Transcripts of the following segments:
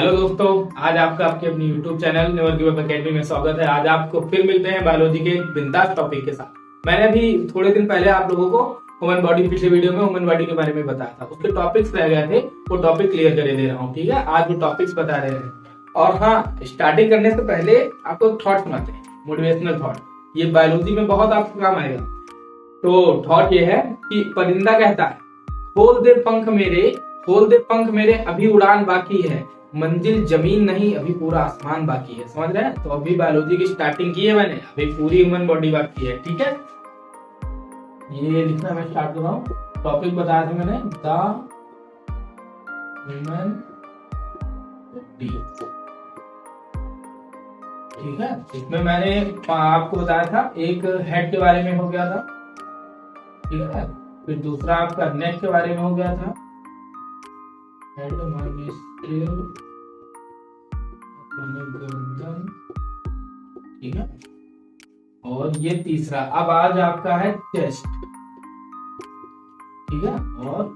Hello दोस्तों, आज आपका आपके अपनी YouTube channel never give up academy में स्वागत है। आज आपको फिर मिलते हैं बायोलॉजी के एक बिंदास टॉपिक के साथ। मैंने अभी थोड़े दिन पहले आप लोगों को ह्यूमन बॉडी पिछले वीडियो में ह्यूमन बॉडी के बारे में बताया था, उसके टॉपिक्स रह गए थे, वो टॉपिक क्लियर कर दे रहा हूँ। ठीक है, आज वो टॉपिक्स बता रहे हैं। और हाँ, स्टार्टिंग करने से पहले आपको थॉट सुनाते हैं, मोटिवेशनल थॉट। ये बायोलॉजी में बहुत आपको काम आएगा। तो थॉट ये है कि परिंदा कहता है, खोल दे पंख मेरे, अभी उड़ान बाकी है, मंजिल जमीन नहीं अभी पूरा आसमान बाकी है। समझ रहे हैं? तो अभी बायोलॉजी की स्टार्टिंग की है मैंने, अभी पूरी ह्यूमन बॉडी बाकी है। ठीक है, ये लिखना मैं स्टार्ट कर रहा हूँ। टॉपिक बताया था मैंने, द ह्यूमन बॉडी। ठीक है, इसमें मैंने आपको बताया था, एक हेड के बारे में हो गया था। ठीक है, फिर दूसरा आपका नेक के बारे में हो गया था, हेड गर्दन। ठीक है, और ये तीसरा अब आज आपका है चेस्ट। ठीक है, और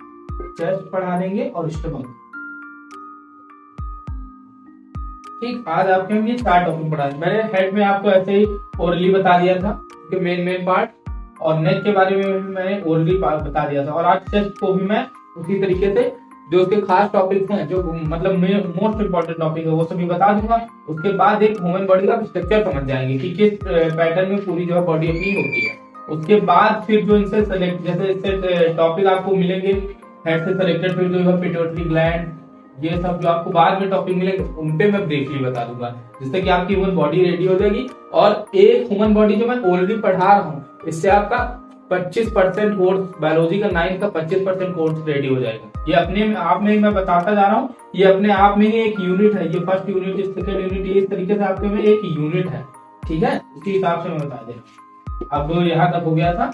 चेस्ट पढ़ा देंगे और स्टमक। ठीक, आज आपके हम ये 4 टॉपिक पढ़ा देंगे। मैंने हेड में आपको ऐसे ही ओरली बता दिया था कि मेन पार्ट, और नेक के बारे में मैंने ओरली बता दिया था, और आज चेस्ट को भी मैं उसी तरीके से जो उसके खास टॉपिक्स हैं, जो मतलब मोस्ट इंपॉर्टेंट टॉपिक है, वो सभी बता दूंगा। उसके बाद एक ह्यूमन बॉडी का स्ट्रक्चर समझ जाएंगे कि किस पैटर्न में पूरी जो है बॉडी अपनी होती है। उसके बाद फिर जो इनसे सेलेक्ट, जैसे इससे टॉपिक आपको मिलेंगे हेड से सेलेक्टेड, फिर जो है पिट्यूटरी ग्लैंड, ये सब जो आपको बाद में टॉपिक मिलेंगे उन पे मैं ब्रीफली बता दूंगा, जिससे कि आपकी ह्यूमन बॉडी रेडी हो जाएगी। और एक ह्यूमन बॉडी जो मैं ऑलरेडी पढ़ा रहा हूँ, इससे आपका 25% कोर्स, बायोलॉजी का 9 का 25% कोर्स रेडी हो जाएगा। ये अपने आप में ही मैं बताता जा रहा हूँ, ये अपने आप में ही एक यूनिट है। ये फर्स्ट यूनिट, सेकंड यूनिट, ये इस तरीके से आपके में एक यूनिट है। ठीक है, उसी हिसाब से मैं बता दे रहा हूँ। अब यहाँ तक हो गया था,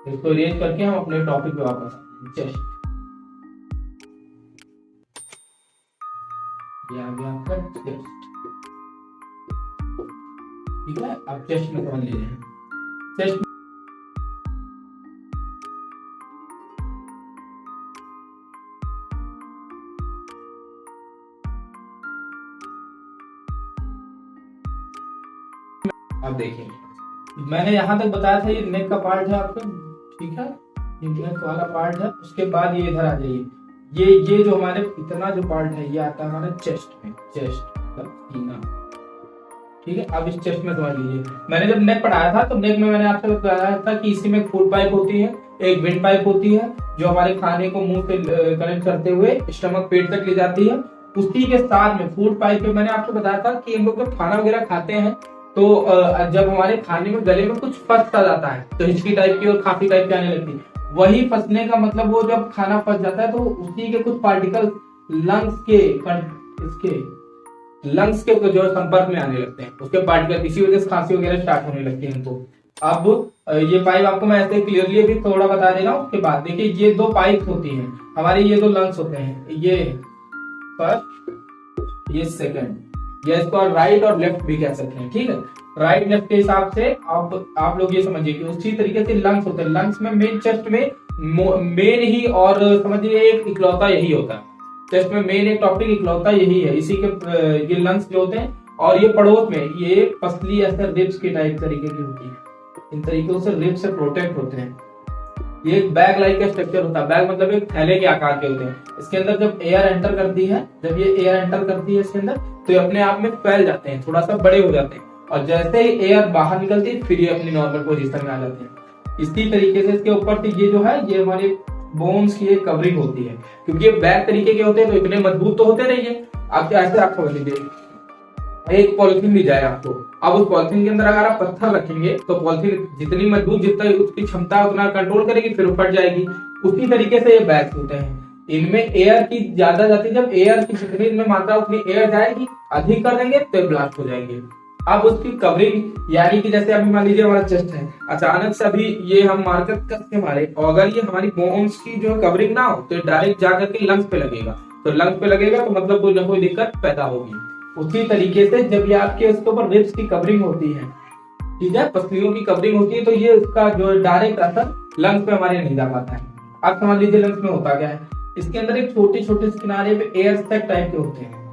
इसको इरेज करके हम अपने टॉपिक पे वापस आते हैं। चेस्ट, ये आ गया आपका चेस्ट। ठीक है, अब चेस्ट में समझ लीजिए। चेस्ट अब देखिए, मैंने यहां तक बताया था, ये नेक का पार्ट है आपका। ठीक है, ये नेक वाला पार्ट है। उसके बाद ये इधर आ जाइए, ये जो हमारे इतना जो पार्ट है, ये आता है हमारे चेस्ट में, चेस्ट सीना। ठीक है, अब इस चेस्ट में समझ लीजिए, मैंने जब नेक पढ़ाया था तो नेक में मैंने आपसे बताया था कि इसी में फूड पाइप होती है, एक विंड पाइप होती है, जो हमारे खाने को मुंह से कनेक्ट करते हुए स्टमक, पेट तक ले जाती है। उसी के साथ में फूड पाइप में मैंने आपको बताया था कि हम लोग जब खाना वगैरह खाते हैं तो जब हमारे खाने में गले में कुछ फंस सा जाता है तो हिचकी टाइप की और खांसी टाइप की आने लगती है। वही फंसने का मतलब, वो जब खाना फंस जाता है तो उसी के कुछ पार्टिकल लंग्स के जो संपर्क में आने लगते हैं, उसके पार्टिकल, इसी वजह से खांसी वगैरह स्टार्ट होने लगती है हमको। अब ये पाइप आपको मैं ऐसे क्लियरली अभी थोड़ा बता दे रहा हूँ। उसके बाद देखिए, ये 2 पाइप होती हैं हमारी, ये 2 लंग्स होते हैं, ये फर्स्ट, ये सेकंड, या इसको राइट और लेफ्ट भी कह सकते हैं। ठीक है, राइट लेफ्ट के हिसाब से आप लोग ये समझिए कि उसी तरीके से लंग्स होते हैं। लंग्स में मेन, चेस्ट में मेन ही, और समझिए एक इकलौता यही होता है। चेस्ट में मेन एक टॉपिक इकलौता यही है, इसी के ये लंग्स जो होते हैं। और ये पड़ोस में ये पसली ऐसे रिब्स की टाइप तरीके की होती है, इन तरीकों से रिब्स से प्रोटेक्ट होते हैं। ये एक बैग लाइक का स्ट्रक्चर होता है। बैग मतलब एक थैले के आकार के होते हैं। इसके अंदर जब एयर एंटर करती है, जब ये एयर एंटर करती है इसके अंदर, तो ये अपने आप में फैल जाते हैं, थोड़ा सा बड़े हो जाते हैं, और जैसे ही एयर बाहर निकलती है फिर ये अपनी नॉर्मल पोजीशन में आ जाते हैं। इसी तरीके से इसके ऊपर से ये जो है, ये हमारे बोन्स की एक कवरिंग होती है, क्योंकि ये बैग तरीके के होते हैं तो इतने मजबूत तो होते नहीं है। आप ऐसे आप समझ लीजिए, एक पॉलिथीन दी जाए आपको, अब उस पॉलिथीन के अंदर अगर आप पत्थर रखेंगे तो पॉलिथीन जितनी मजबूत, जितना उसकी क्षमता उतना कंट्रोल करेगी, फिर फट जाएगी। उसी तरीके से ये बैग्स होते हैं, इनमें एयर की ज्यादा जाती है। जब एयर की जितनी इनमें मात्रा, उतनी एयर जाएगी, अधिक कर देंगे तो ब्लास्ट हो जाएंगे। अब उसकी कवरिंग, यानी कि जैसे अभी मान लीजिए हमारा चेस्ट है, अचानक से अभी ये हम मार्कर करके मारे, और अगर ये हमारी बोन्स की जो कवरिंग ना हो तो डायरेक्ट जाकर के लंग्स पे लगेगा, तो लंग्स पे लगेगा तो मतलब कोई ना कोई दिक्कत पैदा होगी। उसी तरीके से जब ये आपके उसके ऊपर रिब्स की कवरिंग होती है, ठीक है, पसलियों की कवरिंग होती है, तो ये उसका जो डायरेक्ट असर लंग्स पे हमारे नहीं जा पाता है। अब समझ लीजिए लंग्स में होता क्या है, इसके अंदर एक छोटे छोटे किनारे पे एयर सैक टाइप के होते हैं।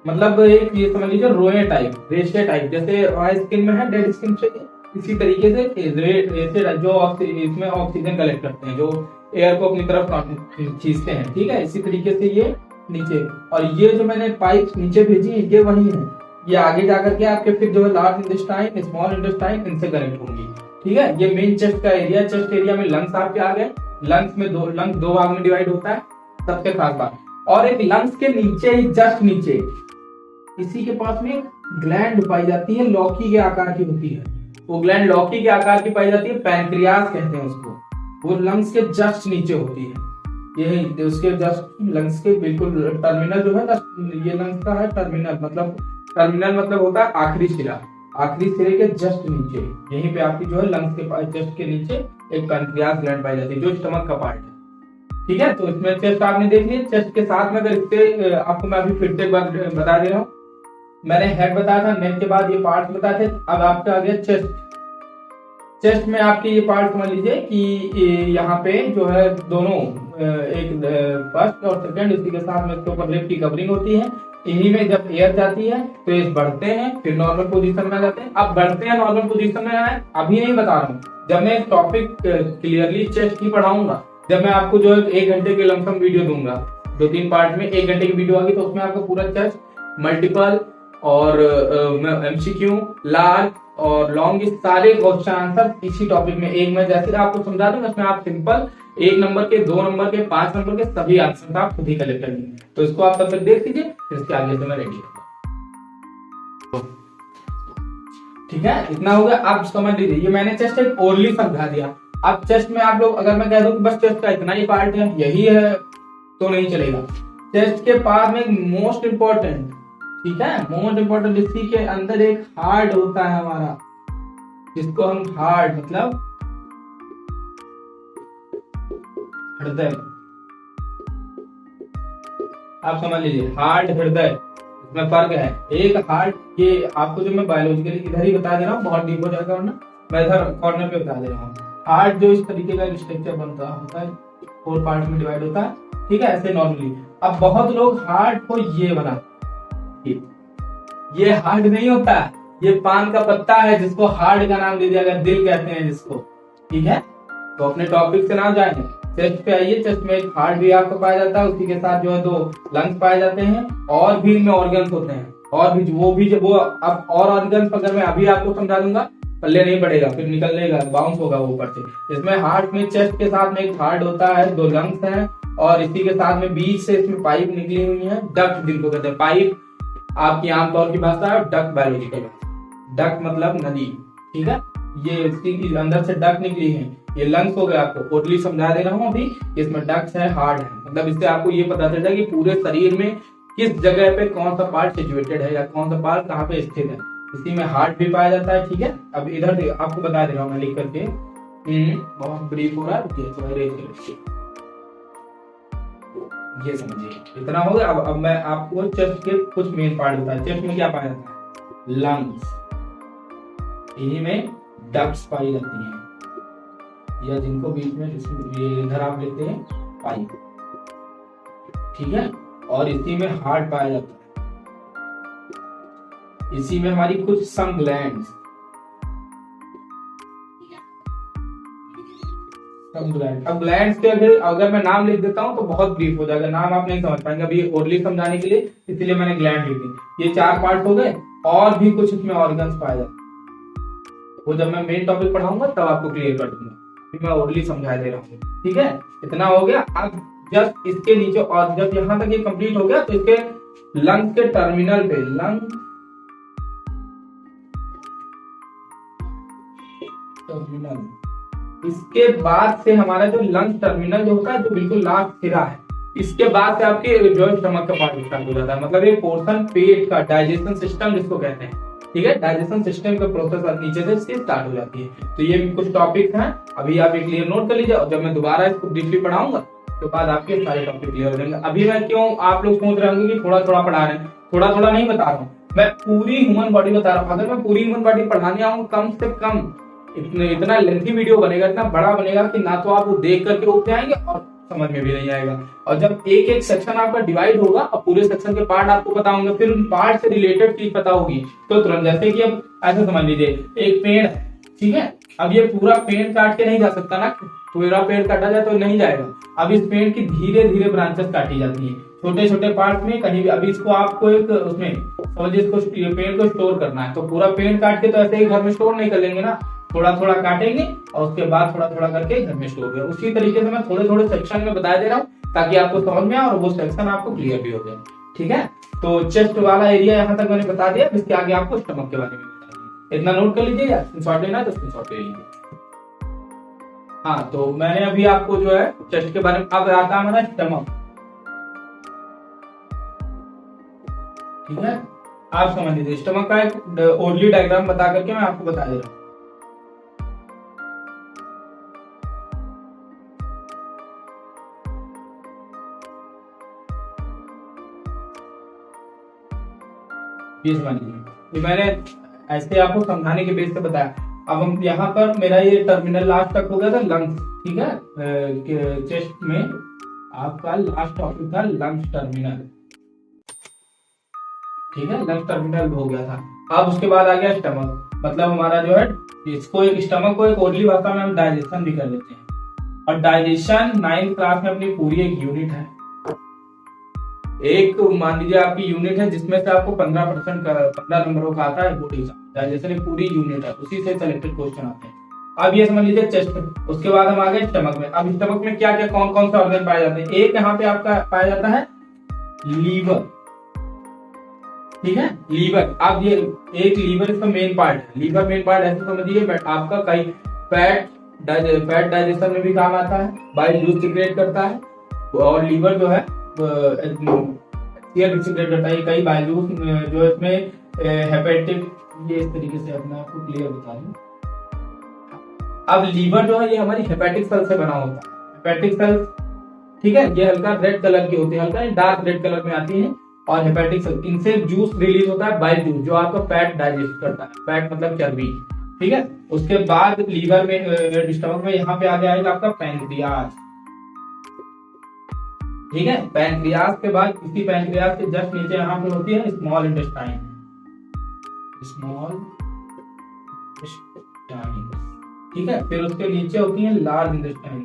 मतलब एक ये समझ लीजिए रोए टाइप, रेशे टाइप, जैसे हमारी स्किन में है डेड स्किन चाहिए, इसी तरीके से रेशे जो इसमें ऑक्सीजन कलेक्ट करते हैं, जो एयर को अपनी तरफ खींचते हैं, ठीक है, इसी तरीके से ये नीचे। और ये जो मैंने पाइप नीचे भेजी है ये वही है, ये आगे जाकर के आपके फिर जो है लार्ज इंटेस्टाइन, स्मॉल इंटेस्टाइन, इनसे कनेक्ट होंगी, ठीक है। ये मेन चेस्ट का एरिया, चेस्ट एरिया में लंग्स आपके आ गए। लंग्स में लंग्स दो भाग में डिवाइड होता है सबके खास बात। और एक लंग्स के नीचे ही जस्ट नीचे इसी के पास में ग्लैंड पाई जाती है, लौकी के आकार की होती है। वो ग्लैंड लौकी के आकार की पाई जाती है, पैनक्रियास कहते हैं उसको। वो लंग्स के जस्ट नीचे होती है, यही उसके जस्ट लंग्स के बिल्कुल टर्मिनल जो है, ये लंग्स का है टर्मिनल, मतलब टर्मिनल मतलब होता है आखिरी सिरा, आखिरी सिरे के जस्ट नीचे, यहीं पे आपकी जो है लंग्स के पास जस्ट के नीचे एक पैनक्रियास ग्लैंड पाई जाती है, जो स्टमक का पार्ट है, ठीक है। तो इसमें चेस्ट आपने देख लिया। चेस्ट के साथ में अगर इससे आपको मैं अभी फिर से एक बार बता दे रहा हूँ, मैंने हेड बताया था, नेक के बाद ये पार्ट बताए थे, अब आपका आ गया चेस्ट। चेस्ट में आपके ये पार्ट समझ लीजिए कि यहाँ पे जो है दोनों एक फर्स्ट और सेकंड, इसी के साथ में इसके ऊपर रिब की कवरिंग होती है। इन्हीं में जब एयर जाती है तो ये बढ़ते हैं, फिर नॉर्मल पोजीशन में आ जाते हैं। अब बढ़ते हैं नॉर्मल पोजीशन में आए, अभी नहीं बता रहा हूँ, जब मैं टॉपिक क्लियरली चेस्ट की पढ़ाऊंगा, जब मैं आपको जो है 1 घंटे के लमसम वीडियो दूंगा, 2-3 पार्ट में 1 घंटे की वीडियो आएगी, तो उसमें आपको पूरा चेस्ट, मल्टीपल और एमसीक्यू, लार्ज और लॉन्ग, इस सारे क्वेश्चन आंसर इसी टॉपिक में एक में जैसे आपको समझा दूंगा, उसमें आप सिंपल 1 नंबर के, 2 नंबर के, 5 नंबर के सभी आंसर आप खुद ही कलेक्ट करेंगे। तो इसको आप तब तक देख लीजिए, फिर इसके आगे से मैं रेडी हूँ, ठीक है। इतना हो गया, आप समझ लीजिए। ये मैंने चेस्ट एक ओरली समझा दिया। अब चेस्ट में आप लोग अगर मैं कह दूं कि बस चेस्ट का इतना ही पार्ट है, यही है, तो नहीं चलेगा। चेस्ट के पास में मोस्ट इंपॉर्टेंट, ठीक है, मोस्ट इंपॉर्टेंट, इसी के अंदर एक हार्ट होता है हमारा, जिसको हम हार्ट मतलब हृदय, आप समझ लीजिए, हार्ट हृदय, इसमें फर्क है। एक हार्ट, ये आपको जो मैं बायोलॉजिकली इधर ही बता दे रहा हूँ, बहुत डीप हो जाएगा वरना, मैं इधर कॉर्नर पे बता दे रहा हूँ। हार्ट जो इस तरीके का स्ट्रक्चर बनता होता है, 4 पार्ट में डिवाइड होता है, ठीक है, ऐसे नॉर्मली। अब बहुत लोग हार्ट को ये बना, ये हार्ट नहीं होता, ये पान का पत्ता है, जिसको हार्ट का नाम दे दिया गया, दिल कहते हैं जिसको, ठीक है। तो अपने टॉपिक से ना जाएंगे, चेस्ट पे आइए। चेस्ट में एक हार्ट भी आपको पाया जाता है, उसी के साथ जो है 2 लंग्स पाए जाते हैं, और भी इनमें ऑर्गन्स होते हैं, और भी वो अब और ऑर्गन्स अगर मैं अभी आपको समझा दूंगा पल्ले नहीं पड़ेगा, फिर निकलने बाउंस होगा वो ऊपर से। इसमें हार्ट में, चेस्ट के साथ में एक हार्ट होता है, 2 लंग्स हैं, और इसी के साथ में बीच से इसमें पाइप निकली हुई है, डक्ट जिनको कहते हैं। पाइप आपकी आमतौर की भाषा है, डक्ट बायोलॉजिकल भाषा, डक्ट मतलब नदी, ठीक है। ये इसकी अंदर से डक्ट निकली है, ये लंग्स हो गए, आपको ओरली समझा दे रहा हूँ अभी। इसमें डक्ट्स है, हार्ट है, मतलब इससे आपको ये पता चलता है कि पूरे शरीर में किस जगह पे कौन सा पार्ट सिचुएटेड है, या कौन सा पार्ट कहाँ पे स्थित है। इसी में हार्ट भी पाया जाता है, ठीक है। अब इधर आपको बता दे रहा हूँ मैं लिख करके, बहुत ब्रीफ हो रहा है, ये समझिए। इतना हो गया। अब मैं आपको चेस्ट के कुछ मेन पार्ट बताया। चेस्ट में क्या पाया जाता है? लंग्स, इन्हीं में डक्ट्स पाई जाती हैं, या जिनको बीच में ये इधर आप लेते हैं पाइप, ठीक है। और इसी में हार्ट पाया जाता है, इसी में हमारी कुछ सम ग्लैंड्स, अब ग्लैंड्स के अगर मैं नाम लिख देता हूं तो बहुत ब्रीफ हो जाएगा, नाम आप नहीं समझ पाएंगे अभी ओरली समझाने के लिए, इसलिए मैंने ग्लैंड लिख दी। ये 4 पार्ट हो गए, और भी कुछ इसमें ऑर्गन्स पाए जाते हैं, वो जब मैं मेन टॉपिक पढ़ाऊंगा तब आपको क्लियर कर दूंगा, फिर मैं ओरली समझा दे रहा हूँ, ठीक है। इतना हो गया। अब जस्ट इसके नीचे, और जब यहां तक ये कंप्लीट हो गया तो इसके लंग्स के टर्मिनल पे, लंग टर्मिनल, इसके बाद से हमारा जो लंग टर्मिनल जो होता है, जो बिल्कुल लास्ट सिरा है, इसके बाद से आपके जो स्टमक का पार्ट स्टार्ट हो जाता है, मतलब ये पोर्शन पेट का, डाइजेशन सिस्टम जिसको कहते हैं, ठीक है। डाइजेशन सिस्टम का प्रोसेस नीचे से इसकी स्टार्ट हो जाती है। तो ये कुछ टॉपिक्स हैं, अभी आप एक क्लियर नोट कर लीजिए, और जब मैं दोबारा इसको ब्रीफली पढ़ाऊंगा तो बाद आपके सारे टॉपिक क्लियर हो जाएंगे। अभी मैं क्यों, आप लोग सोच रहे होंगे कि थोड़ा थोड़ा पढ़ा रहे हैं, थोड़ा थोड़ा नहीं बता रहा हूँ, मैं पूरी ह्यूमन बॉडी बता रहा हूँ। अगर मैं पूरी ह्यूमन बॉडी पढ़ाने आऊँ, कम से कम इतना लेंथी वीडियो बनेगा, इतना बड़ा बनेगा कि ना तो आप वो देख करके उठ जाएंगे, और समझ में भी नहीं आएगा। और जब एक एक सेक्शन आपका डिवाइड होगा और पूरे सेक्शन के पार्ट आपको पता होंगे, फिर उन पार्ट से रिलेटेड चीज पता होगी, तो तुरंत, जैसे कि अब ऐसे समझ लीजिए एक पेड़ है, ठीक है, अब ये पूरा पेड़ काट के नहीं जा सकता ना, पूरा पेड़ काटा जाए तो नहीं जाएगा। अब इस पेड़ की धीरे धीरे ब्रांचेस काटी जाती है छोटे छोटे पार्ट में, कहीं भी। अभी इसको आपको एक उसमें समझिए, इसको पेड़ को स्टोर करना है, तो पूरा पेड़ काट के तो ऐसे ही घर में स्टोर नहीं कर लेंगे ना, थोड़ा थोड़ा काटेंगे और उसके बाद थोड़ा थोड़ा करके घर में स्टोर करें। उसी तरीके से मैं थोड़े थोड़े सेक्शन में बता दे रहा हूँ ताकि आपको समझ में आए और वो सेक्शन आपको क्लियर भी हो जाए, ठीक है। तो चेस्ट वाला एरिया यहाँ तक मैंने बता दिया, इसके आगे आपको स्टमक के बारे में बता दिया। इतना नोट कर लीजिए, या स्क्रीनशॉट लेना है तो स्क्रीनशॉट ले लीजिए। हाँ, तो मैंने अभी आपको जो है चेस्ट के बारे में, अब आता है हमारा स्टमक, ठीक है। आप समझ लीजिए, स्टमक का एक ओडली डायग्राम बता करके मैं आपको बता दे रहा हूँ। ये समझ लीजिए, मैंने ऐसे आपको समझाने के बेस पे बताया। अब हम यहाँ पर, मेरा ये टर्मिनल लास्ट तक हो गया था लंग्स, ठीक है। चेस्ट में आपका लास्ट टॉपिक था लंग्स टर्मिनल, ठीक है, लंग्स टर्मिनल हो गया था। अब उसके बाद आ गया स्टमक, मतलब हमारा जो है इसको, एक स्टमक को एक ओडली भाषा में हम डाइजेशन भी कर देते हैं। और डाइजेशन 9th क्लास में अपनी पूरी एक यूनिट है, एक मान लीजिए आपकी यूनिट है जिसमें से आपको 15 नंबरों का आता है बोर्ड एग्जाम। डाइजेशन एक पूरी यूनिट है, उसी से सिलेक्टेड क्वेश्चन आते हैं। अब ये समझ लीजिए चेस्ट। उसके बाद हम आ गए स्टमक में। अब स्टमक में क्या क्या कौन कौन से ऑर्गन पाए जाते हैं? एक यहाँ पे आपका पाया जाता है लीवर, ठीक है, लीवर। अब ये एक लीवर इसका मेन पार्ट है। लीवर मेन पार्ट ऐसे समझिए, आपका कई फैट डाइजेशन में भी काम आता है, बाइल जूस सीक्रेट करता है। और लीवर जो है सीक्रेट करता है कई बाइल जूस, जो इसमें हेपेटिक, ये इस तरीके से अपने आपको क्लियर बता दूं। अब लीवर जो है ये हमारी हेपेटिक सेल से बना होता है। हेपेटिक सेल, ठीक है, ये हल्का रेड कलर की होती है, हल्का डार्क रेड कलर में आती है। और हेपेटिक सेल, इनसे जूस रिलीज होता है, बाइल जूस, जो आपका फैट डाइजेस्ट करता है। फैट मतलब चर्बी, ठीक है। उसके बाद लीवर में, स्टमक में यहाँ पे आ जाएगा आपका पैंक्रियाज, ठीक है। पैंक्रियाज के बाद, इसी पैंक्रियाज के जस्ट नीचे यहाँ पे होती है स्मॉल इंटेस्टाइन, स्मॉल इंटेस्टाइन, ठीक है। फिर उसके नीचे होती है लार्ज इंटेस्टाइन,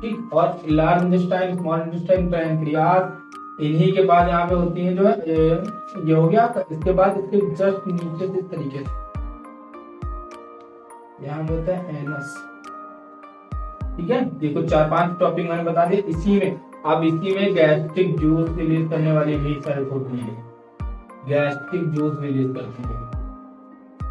ठीक। और large intestine, small intestine, pancreas, इन्हीं के बाद यहाँ पे होती है जो है ये हो गया। इसके बाद इसके जस्ट नीचे से इस तरीके से यहाँ पे होता है एनस, ठीक है। देखो 4-5 टॉपिक मैंने बता दिए इसी में। अब इसी में गैस्ट्रिक जूस रिलीज करने वाली भी सेल्स होती है, गैस्ट्रिक जूस रिलीज करती है,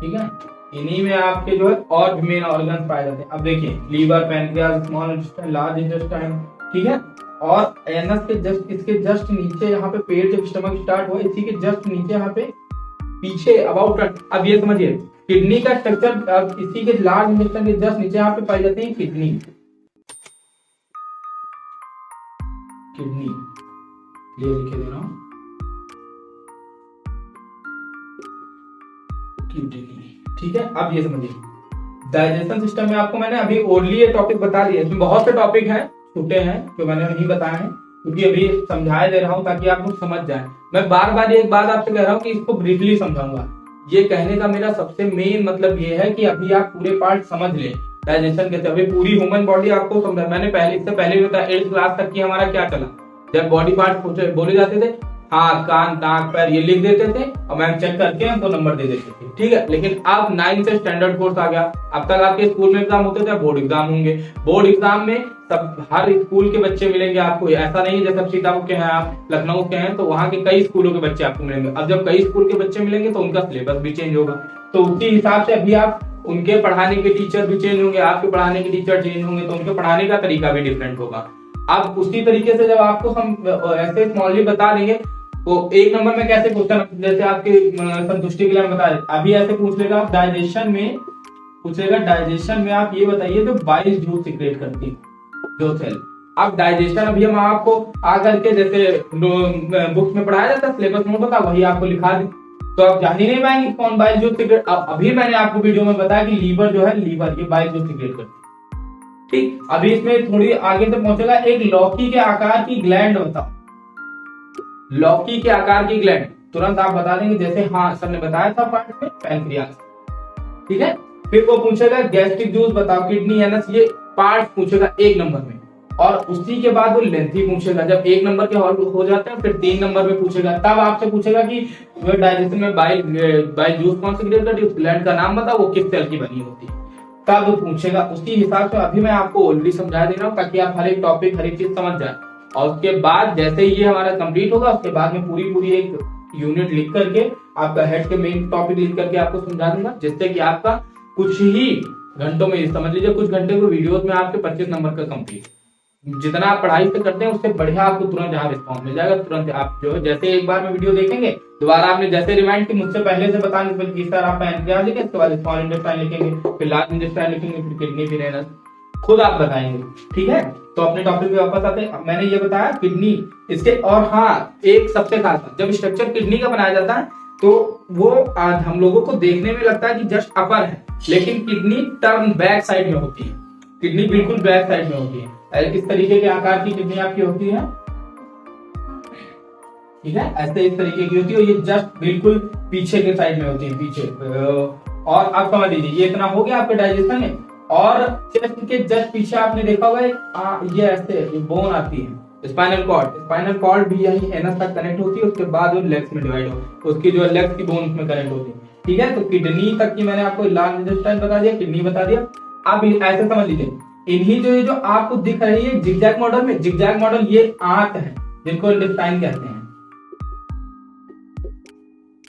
ठीक है। इन्हीं में आपके जो है और भी मेन ऑर्गन पाए जाते हैं। अब देखिए liver, pancreas, small intestine, large intestine, ठीक है। और एनस के जस्ट, इसके जस्ट नीचे यहाँ पे पेट, जब स्टमक स्टार्ट हुआ इसी के जस्ट नीचे यहाँ पे पीछे अबाउट, अब ये समझिए किडनी का स्ट्रक्चर, अब इसी के लार्ज इंटेस्टाइन के जस्ट नीचे यहाँ पे पाई जाती है किडनी, किडनी ये लिखे दे रहा हूं, किडनी, ठीक है। अब ये समझिए डाइजेशन सिस्टम में आपको मैंने अभी ओनली ये टॉपिक बता दिया, इसमें बहुत से टॉपिक हैं छूटे हैं जो मैंने नहीं बताए हैं, क्योंकि अभी समझाए दे रहा हूं ताकि आप लोग समझ जाएं। मैं बार बार एक बात आपसे कह रहा हूं कि इसको ब्रीफली समझाऊंगा। ये कहने का मेरा सबसे मेन मतलब ये है कि अभी आप पूरे पार्ट समझ लें डाइजेशन के। अभी पूरी ह्यूमन बॉडी आपको समझा, मैंने पहले, इससे पहले भी बताया 8th क्लास तक की हमारा क्या चला, जब बॉडी पार्ट बोले जाते थे, हाथ, कान, नाक, पैर, ये लिख देते थे और मैम चेक करके हमको नंबर दे देते थे, ठीक है। लेकिन अब 9th से स्टैंडर्ड कोर्स आ गया। अब तक आपके स्कूल में एग्जाम होते थे, बोर्ड एग्जाम होंगे। बोर्ड एग्जाम में सब हर स्कूल के बच्चे मिलेंगे आपको, ऐसा नहीं है जैसे सीतापुर के हैं आप, लखनऊ के हैं तो वहाँ के कई स्कूलों के बच्चे आपको मिलेंगे। अब जब कई स्कूल के बच्चे मिलेंगे तो उनका सिलेबस भी चेंज होगा, तो उसी हिसाब से अभी आप, उनके पढ़ाने के टीचर भी चेंज होंगे, आपके पढ़ाने के टीचर चेंज होंगे, तो उनके पढ़ाने का तरीका भी डिफरेंट होगा। अब उसी तरीके से जब आपको हम ऐसे स्मॉलली बता देंगे तो 1 नंबर में कैसे क्वेश्चन, जैसे आपके संतुष्टि के लिए बता दें, अभी ऐसे पूछ लेगा आप डाइजेशन में, पूछेगा डाइजेशन में आप ये बताइए तो बाइल जूस सीक्रेट करती है जो सेल। अब डाइजेशन अभी हम आपको आकर के जैसे बुक्स में पढ़ाया जाता है, सिलेबस नोट होता है, वही आपको लिखा दे, तो आप जान ही नहीं पाएंगे कौन बाइल जूस सीक्रेट। अभी मैंने आपको वीडियो में बताया कि लीवर जो है, लीवर ये बाइल जूस सीक्रेट करती है। ठीक, अभी इसमें थोड़ी आगे तक पहुंचेगा। एक लौकी के आकार की ग्लैंड बताओ, लौकी के आकार की ग्लैंड, तुरंत आप बता देंगे जैसे हाँ सर ने बताया था पार्ट में, पैंक्रियास। ठीक है, फिर वो पूछेगा गैस्ट्रिक जूस बताओ, किडनी एनस, ये पार्ट पूछेगा 1 नंबर में। और उसी के बाद वो लेंथी पूछेगा, जब 1 नंबर के हो जाते हैं फिर 3 नंबर में पूछेगा, तब आपसे पूछेगा कि डाइजेशन में बाइल जूस कौन सी क्रिएट करती है, उस ग्लैंड का नाम बताओ, वो किस सेल की बनी होती है, तब वो पूछेगा। उसी हिसाब से अभी मैं आपको ऑलरेडी समझा दे रहा हूँ ताकि आप हर एक टॉपिक हर एक चीज समझ जाए। और उसके बाद जैसे ही ये हमारा कंप्लीट होगा, उसके बाद में पूरी एक यूनिट लिख करके आपका हेड के मेन टॉपिक लिख करके आपको समझा दूंगा, जिससे कि आपका कुछ ही घंटों में, समझ लीजिए कुछ घंटे को वीडियोस में आपके 25 नंबर का कंप्लीट। जितना आप पढ़ाई से करते हैं उससे बढ़िया आपको तुरंत यहाँ रिस्पॉन्स मिल जाएगा। तुरंत आप जो जैसे एक बार में वीडियो देखेंगे, दोबारा आपने जैसे रिमाइंड की मुझसे पहले से बताने कि सर आप पैंक्रियास लिखें, इसके बाद स्मॉल इंटेस्टाइन लिखेंगे, फिर लार्ज इंटेस्टाइन लिखेंगे, फिर किडनी, फिर एनस, खुद आप बताएंगे। ठीक है, तो अपने टॉपिक पे वापस आते हैं। मैंने ये बताया किडनी इसके, और हाँ एक सबसे खास बात, जब स्ट्रक्चर किडनी का बनाया जाता है तो वो आज हम लोगों को देखने में लगता है कि जस्ट अपर है, लेकिन किडनी टर्न बैक साइड में होती है, किडनी बिल्कुल बैक साइड में होती है। इस तरीके के आकार की किडनी आपकी होती है। ठीक है, ऐसे इस तरीके की होती है, ये जस्ट बिल्कुल पीछे के साइड में होती है, पीछे। और आप समझ लीजिए ये इतना हो गया आपके डाइजेशन में। और चेस्ट के जस्ट पीछे आपने देखा होगा ये ऐसे बोन आती है, स्पाइनल कॉर्ड। स्पाइनल कॉर्ड भी यही एनस तक कनेक्ट होती है, उसके बाद वो लेग्स में डिवाइड हो, उसकी जो लेग्स की बोन में कनेक्ट होती है। ठीक है, तो किडनी तक की मैंने आपको लार्ज इंटेस्टाइन बता दिया, किडनी बता दिया। आप ऐसे समझ लीजिए, इन्हीं जो आपको दिख रही है जिगजैग मॉडल में, जिगजैग मॉडल ये आंत है जिनको इंटेस्टाइन कहते हैं।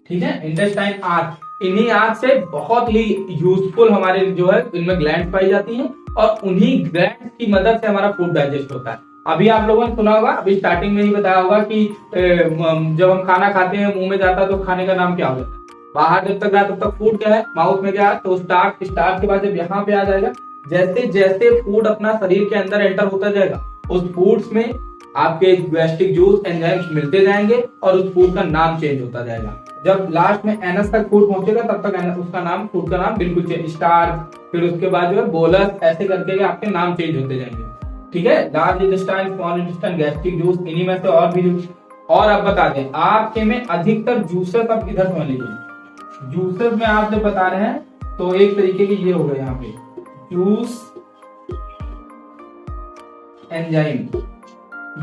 ठीक है, इंटेस्टाइन आंत, इन्हीं आंत से बहुत ही यूजफुल हमारे जो है इनमें ग्लैंड पाई जाती हैं, और उन्हीं ग्लैंड की मदद से हमारा फूड डाइजेस्ट होता है। अभी आप लोगों ने सुना होगा, अभी स्टार्टिंग में ही बताया होगा कि जब हम खाना खाते हैं मुंह में जाता है तो खाने का नाम क्या होता है, बाहर जब तक रहा तब तक फूड क्या है, माउथ में क्या है, तो स्टार्च के बाद जब यहाँ पे आ जाएगा, जैसे जैसे फूड अपना शरीर के अंदर एंटर होता जाएगा, उस फूड्स में आपके गैस्ट्रिक जूस एंजाइम्स मिलते जाएंगे और उस फूड का नाम चेंज होता जाएगा। जब लास्ट में एनस तक फूड पहुंचेगा तब तक उसका नाम, फूड का नाम बिल्कुल चेंज, स्टार्च, फिर उसके बाद जो है बोलस, ऐसे करके आपके नाम चेंज होते जाएंगे। ठीक है, large intestine, small intestine, gastric juice, इन्हीं में से और भी जूस। और अब बता दें आपके में अधिकतर जूसेस, अब इधर समझ लीजिए, जूसेस में आप जब बता रहे हैं तो एक तरीके की ये हो गए यहाँ पे जूस एंजाइम,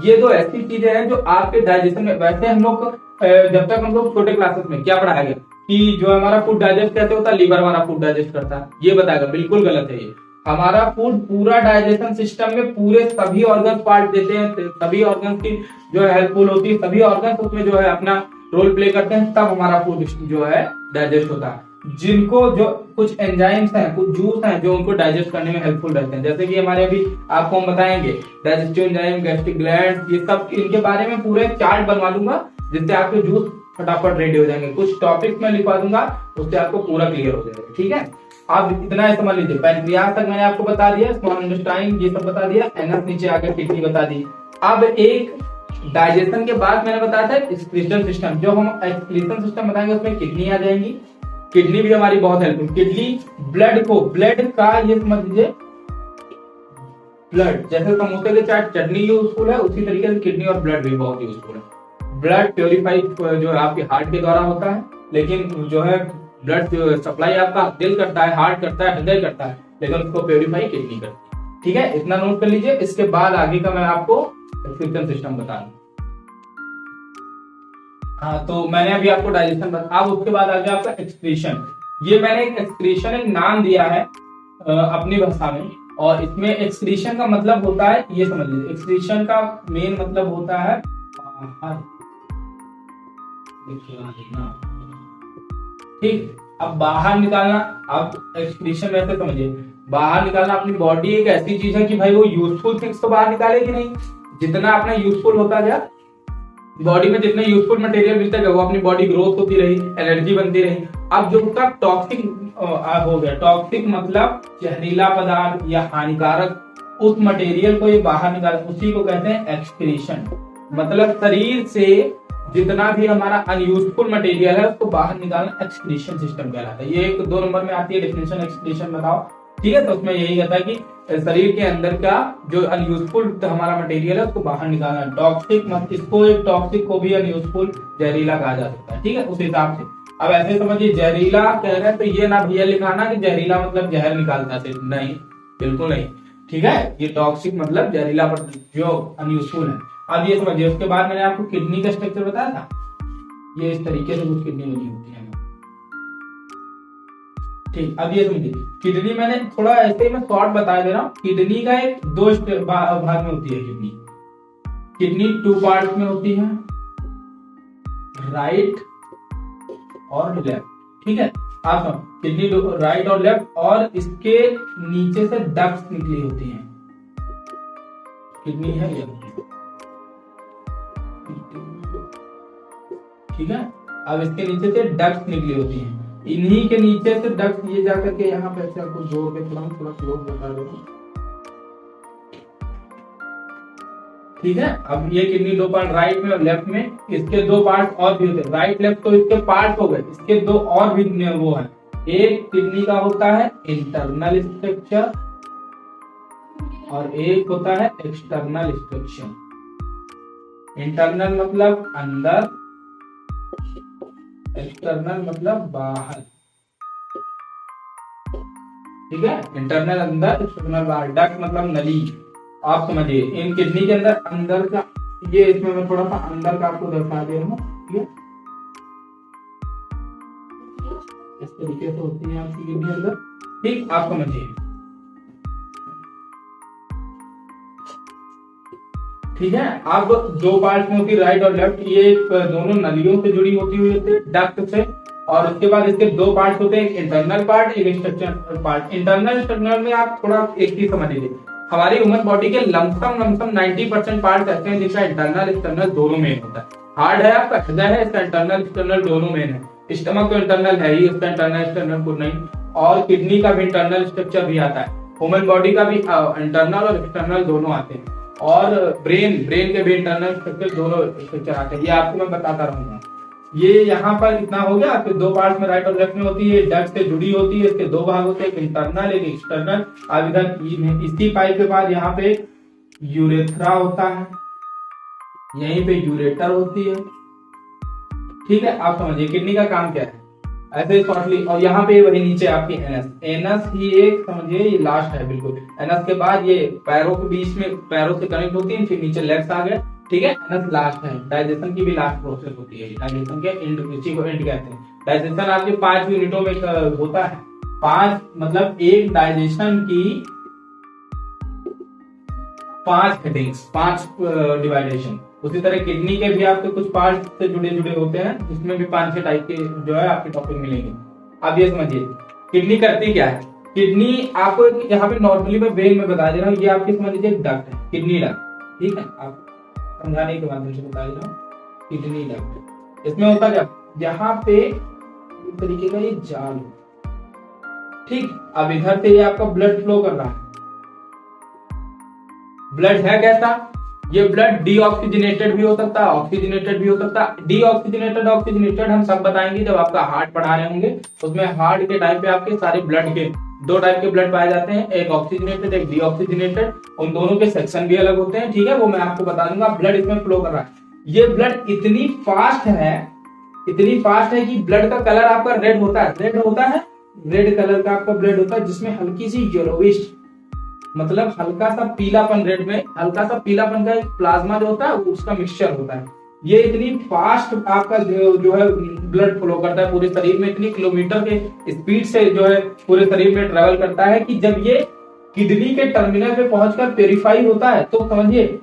ये दो ऐसी चीजें हैं जो आपके डाइजेशन में, वैसे हम लोग जब तक हम लोग छोटे क्लासेस में क्या पढ़ाया गया कि जो हमारा फूड डाइजेस्ट कैसे होता है, लीवर हमारा फूड डाइजेस्ट करता है, ये बताएगा, बिल्कुल गलत है ये। हमारा फूड पूरा डाइजेशन सिस्टम में पूरे सभी ऑर्गन पार्ट देते हैं, सभी ऑर्गन की जो है हेल्पफुल होती है, सभी ऑर्गन उसमें जो है अपना रोल प्ले करते हैं, तब हमारा फूड जो है डाइजेस्ट होता है। जिनको जो कुछ एंजाइम्स हैं, कुछ जूस हैं जो उनको डाइजेस्ट करने में हेल्पफुल रहते हैं, जैसे कि हमारे अभी आपको हम बताएंगे डाइजेस्टिव एंजाइम, गैस्ट्रिक ग्लैंड, ये सब इनके बारे में पूरे चार्ट बनवा दूंगा, जिससे आपके जूस फटाफट रेडी हो जाएंगे। कुछ टॉपिक्स में लिखवा दूंगा, उससे आपको पूरा क्लियर हो जाएगा। ठीक है, आप इतना ही समझ लीजिए। पैंक्रियास तक मैंने आपको बता दिया, स्मॉल इंटेस्टाइन ये सब बता दिया, एनस नीचे आकर किडनी बता दी। अब एक डाइजेशन के बाद मैंने बताया था एक्सक्रीशन सिस्टम, जो हम एक्सक्रीशन सिस्टम बताएंगे उसमें किडनी आ जाएंगी। किडनी भी हमारी बहुत हेल्पफुल, किडनी ब्लड को, ब्लड का ये समझ लीजिए, ब्लड जैसे समोसे के चाट चटनी यूजफुल है, उसी तरीके से किडनी और ब्लड भी बहुत यूजफुल है। ब्लड प्योरीफाइड जो है आपके हार्ट के द्वारा होता है, लेकिन जो है ब्लड सप्लाई आपका दिल करता है, हार्ट करता है, हृदय करता है, लेकिन उसको प्योरीफाई किडनी करती है। ठीक है, इतना नोट कर लीजिए। इसके बाद आगे का मैं आपको एक्सक्रीशन सिस्टम बता दूं। हाँ, तो मैंने अभी आपको डाइजेशन अब उसके बाद आ गया आपका एक्सक्रीशन। ये मैंने एक्सक्रीशन एक नाम दिया है अपनी भाषा में, और इसमें एक्सक्रीशन का मतलब होता है, ये समझ लीजिए, एक्सक्रीशन का मेन मतलब होता है ठीक, अब बाहर निकालना। अब एक्सक्रीशन वैसे समझिए, बाहर निकालना, अपनी बॉडी एक ऐसी चीज है कि भाई वो यूजफुल थिंग्स तो बाहर निकालेगी नहीं, जितना अपना यूजफुल होता गया, बॉडी में जितने यूजफुल मटेरियल मिलता गया, वो अपनी बॉडी ग्रोथ होती रही, एनर्जी बनती रही। अब जो उसका टॉक्सिक हो गया, टॉक्सिक मतलब जहरीला पदार्थ या हानिकारक, उस मटेरियल को ये बाहर निकाल, उसी को कहते हैं एक्सक्रीशन। मतलब शरीर से जितना भी हमारा अनयूजफुल मटेरियल है उसको बाहर निकालना एक्सक्रीशन सिस्टम कहलाता है। ये एक 2 नंबर में आती है डेफिनेशन, एक्सक्रीशन बताओ, ठीक है। तो उसमें यही कहता है कि शरीर के अंदर का जो अनयूजफुल हमारा मटेरियल है उसको बाहर निकालना। टॉक्सिक मत, इसको एक टॉक्सिक को भी अनयूजफुल जहरीला कहा जा सकता है, ठीक है, उस हिसाब से। अब ऐसे समझिए जहरीला कह रहे हैं तो ये ना भैया लिखाना कि जहरीला मतलब जहर निकालता है, नहीं, बिल्कुल नहीं, ठीक है। ये टॉक्सिक मतलब जहरीला जो अनयूजफुल है। अब ये समझिए, उसके बाद मैंने आपको किडनी का स्ट्रक्चर बताया था, ये इस तरीके से कुछ किडनी बनी होती है, ठीक। अब ये समझिए, किडनी मैंने थोड़ा ऐसे ही मैं शॉर्ट बता दे रहा हूँ। किडनी का एक 2 भाग में होती है किडनी। किडनी 2 पार्ट में होती है, राइट और लेफ्ट, ठीक है। आप सुनो, किडनी राइट और लेफ्ट, और इसके नीचे से डक्ट्स निकली होती हैं। किडनी है ये, ठीक है। अब इसके नीचे से डक्ट्स निकली होती हैं, इन्हीं के नीचे से डक्ट ये जाकर के यहाँ पे ऐसे आपको जोड़ के थोड़ा क्लोज बता दे रहा हूं, ठीक है। अब ये किडनी 2 पार्ट राइट में और लेफ्ट में, इसके 2 पार्ट और भी होते हैं, राइट लेफ्ट तो इसके पार्ट हो गए, इसके 2 और भी वो है। एक किडनी का होता है इंटरनल स्ट्रक्चर और एक होता है एक्सटर्नल स्ट्रक्चर। इंटरनल मतलब अंदर, एक्सटर्नल मतलब बाहर, ठीक है। इंटरनल अंदर, एक्सटर्नल बाहर। डक्ट मतलब नली। आप समझिए, इन किडनी के अंदर अंदर का, ये इसमें मैं थोड़ा सा अंदर का आपको दर्शा दे रहा हूँ, ठीक है। इस तरीके से होती है आपकी किडनी अंदर, ठीक, आप समझिए, ठीक है। अब 2 पार्ट में होती है राइट और लेफ्ट, ये दोनों नलियों से जुड़ी होती हुई होती है, डक्ट से। और उसके बाद इसके 2 पार्ट होते हैं, एक इंटरनल पार्ट, एक एक्सटर्नल पार्ट। इंटरनल एक्सटर्नल में आप थोड़ा एक चीज समझ लीजिए, हमारी ह्यूमन बॉडी के लमसम 90% पार्ट ऐसे हैं जिसका इंटरनल एक्सटर्नल दोनों मेन होता है। हार्ट है आपका, हृदय है, इसका इंटरनल एक्सटर्नल दोनों मेन है। स्टमक तो इंटरनल है ही, इसका इंटरनल एक्सटर्नल कुछ नहीं। और किडनी का भी इंटरनल स्ट्रक्चर भी आता है, ह्यूमन बॉडी का भी इंटरनल और एक्सटर्नल दोनों आते हैं। और ब्रेन के भी इंटरनल स्ट्रक्चर दोनों स्ट्रक्चर आते हैं, ये आपको मैं बताता रहूंगा। ये यहाँ पर इतना हो गया, फिर 2 पार्ट में राइट और लेफ्ट में होती है, डक्ट से जुड़ी होती है, इसके 2 भाग होते हैं, एक इंटरनल एक एक्सटर्नल। अब इधर इसी पाइप के बाद यहाँ पे यूरेथ्रा होता है, यहीं पे यूरेटर होती है, ठीक है। आप समझिए किडनी का काम क्या है ऐसे शॉर्टली। और यहाँ पे वही नीचे आपकी एनस ही एक समझिए, ये लास्ट है बिल्कुल। एनस के बाद ये पैरों के बीच में, पैरों से कनेक्ट होती है, फिर नीचे लेग्स आ गए, ठीक है। एनस लास्ट है। डाइजेशन की भी लास्ट प्रोसेस होती है, डाइजेशन के एंड, इसी को एंड कहते हैं। डाइजेशन आपके 5 यूनिटों में होता है। 5 मतलब एक डाइजेशन की 5 हेडिंग्स, 5 डिवाइडेशन। उसी तरह किडनी के भी आपके कुछ पार्ट से जुड़े होते हैं, जिसमें भी 5-6 टाइप के जो है आपके टॉपिक मिलेंगे। अब ये समझिए किडनी करती क्या है। किडनी आपको यहाँ पे नॉर्मली मैं ब्रेन में बता दे रहा हूँ, ये आपकी समझ लीजिए डक्ट है, किडनी डक्ट, ठीक है। आप समझाने के माध्यम से बता दे रहा हूँ, किडनी डक्ट। इसमें होता क्या, यहाँ पे इस तरीके का ये जाल, ठीक। अब इधर से ये आपका ब्लड फ्लो कर रहा है। ब्लड है कैसा, ये ब्लड डीऑक्सीजनेटेड भी हो सकता है, ऑक्सीजनेटेड भी हो सकता है। डीऑक्सीजनेटेड ऑक्सीजनेटेड हम सब बताएंगे जब आपका हार्ट पढ़ा रहे होंगे। उसमें हार्ट के टाइम पे आपके सारे ब्लड के 2 टाइप के ब्लड पाए जाते हैं, एक ऑक्सीजनेटेड एक डीऑक्सीजनेटेड। उन दोनों के सेक्शन भी अलग होते हैं, ठीक है, वो मैं आपको बता दूंगा। ब्लड इसमें फ्लो कर रहा है, ये ब्लड इतनी फास्ट है कि ब्लड का कलर आपका रेड होता है, रेड कलर का आपका ब्लड होता है, जिसमें हल्की सी येलोविश मतलब हल्का सा पीलापन, रेड में हल्का सा पीलापन का एक प्लाज्मा जो होता है उसका मिक्सचर होता है। ये इतनी फास्ट आपका जो है ब्लड फ्लो करता है पूरे शरीर में, इतनी किलोमीटर के स्पीड से जो है पूरे शरीर में ट्रेवल करता है कि जब ये किडनी के टर्मिनल पे पहुंचकर प्योरीफाई होता है तो समझिए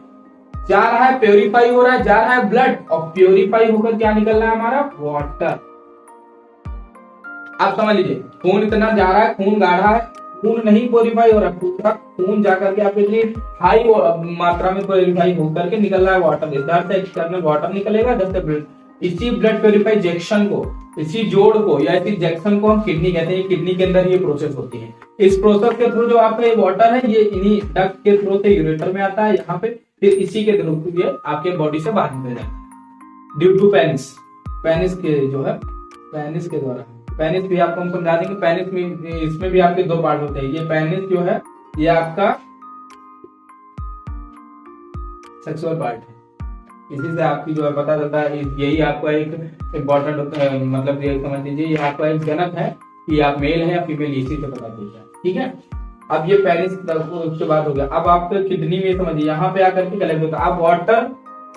जा रहा है, प्योरीफाई हो रहा है, जा रहा है ब्लड, और प्योरीफाई होकर क्या निकल रहा है हमारा वाटर। आप समझ लीजिए खून इतना जा रहा है, खून गाढ़ा है, खून नहीं प्योरीफाई हो रहा, पूरा खून जाकर के आपके लिए हाई मात्रा में प्योरीफाई होकर के निकल रहा है वाटर। इधर से एक्सटर्नल वाटर निकलेगा, इधर से ब्लड। इसी ब्लड प्योरीफाई जंक्शन को, इसी जोड़ को या इसी जंक्शन को हम किडनी कहते हैं। किडनी के अंदर ये प्रोसेस होती है। इस प्रोसेस के थ्रू जो आपका ये वाटर है ये इन्हीं डक्ट के थ्रू से यूरेटर में आता है यहाँ पे, फिर इसी के थ्रू ये आपके बॉडी से बाहर निकल जाता है। ड्यू टू पेनिस, पेनिस के जो है, पेनिस के द्वारा, पेनिस भी आपको हम समझा देंगे। पेनिस में, इसमें भी आपके दो पार्ट होते हैं। ये पेनिस जो है ये आपका सेक्सुअल पार्ट है, इसी से आपकी जो है पता चलता है। यही आपका एक इम्पोर्टेंट होता है, मतलब ये समझ लीजिए ये आपका एक जनक है कि आप मेल है या फीमेल, इसी से पता चलता है। ठीक है, अब ये पेनिस उसके बाद हो गया। अब आपके किडनी में समझिए यहाँ पे आकर के कलेक्ट होता है। अब वाटर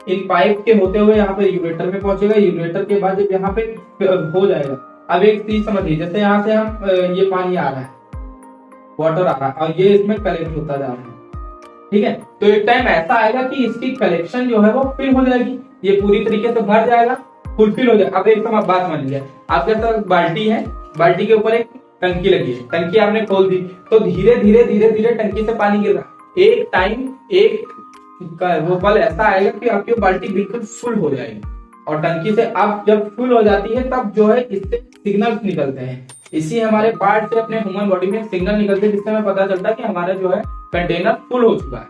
इन पाइप के होते हुए यहाँ पे यूरेटर में पहुंचेगा, यूरेटर के बाद जब यहाँ पे हो जाएगा। अब एक चीज समझिए, जैसे यहाँ से हम ये पानी आ रहा है, वाटर आ रहा है और ये इसमें कलेक्ट होता जा रहा है। ठीक है, तो एक टाइम ऐसा आएगा कि इसकी कलेक्शन जो है वो फिल हो जाएगी, ये पूरी तरीके से भर जाएगा, फुलफिल हो जाएगा। अब एक समय बात मान लीजिए, आपके पास बाल्टी है, बाल्टी के ऊपर एक टंकी लगी है, टंकी आपने खोल दी, तो धीरे धीरे धीरे धीरे टंकी से पानी गिर रहा है। एक टाइम एक वो पल ऐसा आएगा कि आपकी बाल्टी बिल्कुल फुल हो जाएगी, और टंकी से अब जब फुल हो जाती है तब जो है इससे सिग्नल्स निकलते हैं। इसी हमारे पार्ट से अपने ह्यूमन बॉडी में सिग्नल निकलते हैं, जिससे हमें पता चलता है कि हमारा जो है कंटेनर फुल हो चुका है।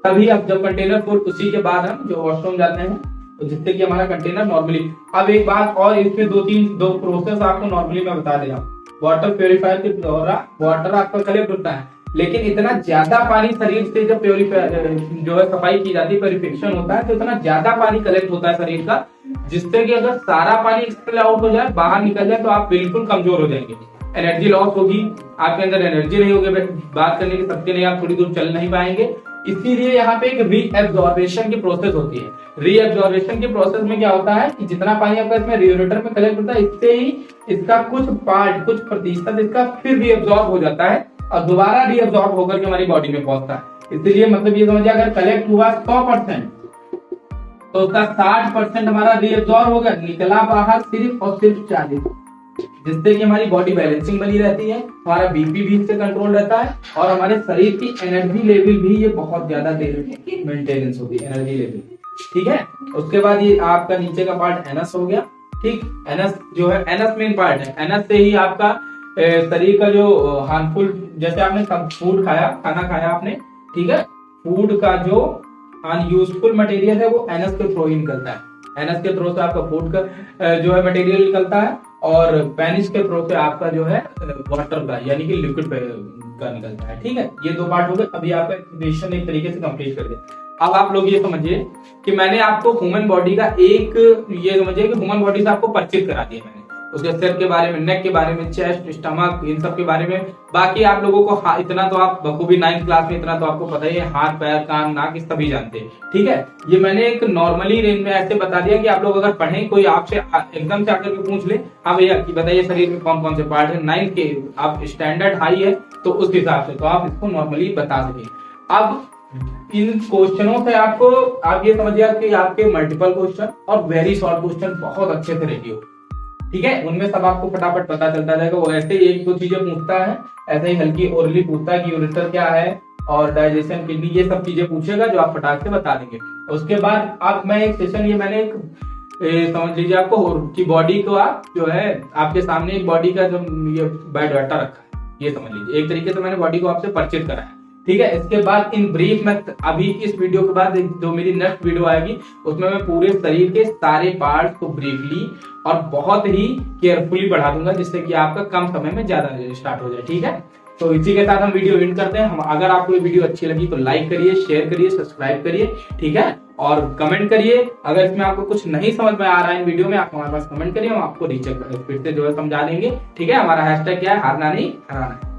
तभी अब जब कंटेनर फुल, उसी के बाद हम जो वॉशरूम जाते हैं, तो जिससे कि हमारा कंटेनर नॉर्मली। अब एक बात और, इसमें दो प्रोसेस आपको नॉर्मली मैं बता दे रहा हूँ। वाटर प्योरीफायर के द्वारा वाटर आपका कलेक्ट होता है, लेकिन इतना ज्यादा पानी शरीर से जब प्योरीफायर जो है सफाई की जाती है, प्योरीफिकेशन होता है, तो इतना ज्यादा पानी कलेक्ट होता है शरीर का, जिससे कि अगर सारा पानी एक्सपेल आउट हो जाए, बाहर निकल जाए, तो आप बिल्कुल कमजोर हो जाएंगे, एनर्जी लॉस होगी, आपके अंदर एनर्जी नहीं होगी, बात करने की शक्ति नहीं, आप थोड़ी दूर चल नहीं पाएंगे। इसीलिए यहाँ पे एक रीएब्जॉर्बेशन की प्रोसेस होती है। रीएब्जॉर्बेशन की प्रोसेस में क्या होता है कि जितना पानी आपका इसमें यूरेटर में कलेक्ट होता है, इससे ही इसका कुछ पार्ट, कुछ प्रतिशत इसका फिर रीएब्जॉर्ब हो जाता है और दोबारा रीएब्जॉर्ब होकर के हमारी बॉडी में पहुंचता है। इसलिए मतलब ये समझिए, अगर कलेक्ट हुआ 100%, तो उसका 60% हमारा रीएब्जॉर्ब हो गया, निकला बाहर सिर्फ और सिर्फ 40, जिससे कि हमारी बॉडी बैलेंसिंग बनी रहती है, हमारा बीपी भी इससे कंट्रोल रहता है, और हमारे शरीर की एनर्जी लेवल भी ये बहुत ज्यादा मेंटेनेंस होती है, एनर्जी लेवल। ठीक है, उसके बाद ये आपका नीचे का पार्ट एनस हो गया। ठीक, एनस जो है, एनस मेन पार्ट है, एनस से ही आपका शरीर का जो हार्मफुल, जैसे आपने फूड खाया, खाना खाया आपने, ठीक है, फूड का जो अनयूजफुल मटेरियल है वो एनस के थ्रू ही निकलता है। एनस के थ्रू से आपका फूड का जो है मटेरियल निकलता है, और पेनिस के थ्रू से आपका जो है वाटर का, यानी कि लिक्विड का निकलता है। ठीक है, ये दो पार्ट हो गए। अभी आपका एक्सप्लेनेशन एक तरीके से कंप्लीट कर दिया। अब आप लोग ये समझिए कि मैंने आपको ह्यूमन बॉडी का एक, ये समझिए कि ह्यूमन बॉडी से आपको परिचित करा दिया मैंने, उसके सिर के बारे में, नेक के बारे में, चेस्ट, स्टमक, इन सब के बारे में। बाकी आप लोगों को इतना तो आप बखूबी 9th क्लास में इतना तो आपको पता ही है, हाथ पैर कान नाक इस सभी जानते हैं। ठीक है, ये मैंने एक नॉर्मली रेंज में ऐसे बता दिया कि आप लोग अगर पढ़ें, कोई आपसे एकदम से आकर के पूछ ले, हाँ भैया कि बताइए शरीर में कौन कौन से पार्ट है, 9th के आप स्टैंडर्ड हाई है तो उस हिसाब से तो आप इसको नॉर्मली बता सके। अब इन क्वेश्चनों से आपको, आप ये समझिए कि आपके मल्टीपल क्वेश्चन और वेरी शॉर्ट क्वेश्चन बहुत अच्छे से रेडी हो। ठीक है, उनमें सब आपको फटाफट पता चलता जाएगा। वो ऐसे ही एक दो चीजें पूछता है, ऐसे ही हल्की ओरली पूछता है कि यूरेटर क्या है और डाइजेशन, किडनी, ये सब चीजें पूछेगा जो आप फटाक से बता देंगे। उसके बाद आप, मैं एक सेशन, ये मैंने एक समझ लीजिए आपको कि बॉडी को आप जो है आपके सामने एक बॉडी का जो ये बायोडाटा रखा है, ये समझ लीजिए एक तरीके से मैंने बॉडी को आपसे परिचित कराया। ठीक है, इसके बाद इन ब्रीफ में अभी इस वीडियो के बाद जो मेरी नेक्स्ट वीडियो आएगी उसमें मैं पूरे शरीर के सारे पार्ट्स को ब्रीफली और बहुत ही केयरफुली पढ़ा दूंगा, जिससे कि आपका कम समय में ज्यादा स्टार्ट हो जाए। ठीक है, तो इसी के साथ हम वीडियो एंड करते हैं। हम, अगर आपको ये वीडियो अच्छी लगी तो लाइक करिए, शेयर करिए, सब्सक्राइब करिए। ठीक है, और कमेंट करिए। अगर इसमें आपको कुछ नहीं समझ में आ रहा है इन वीडियो में, आप हमारे पास कमेंट करिए, हम आपको रीचेक फिर से जो है समझा देंगे। ठीक है, हमारा हैशटैग क्या है, हारना नहीं हराना है।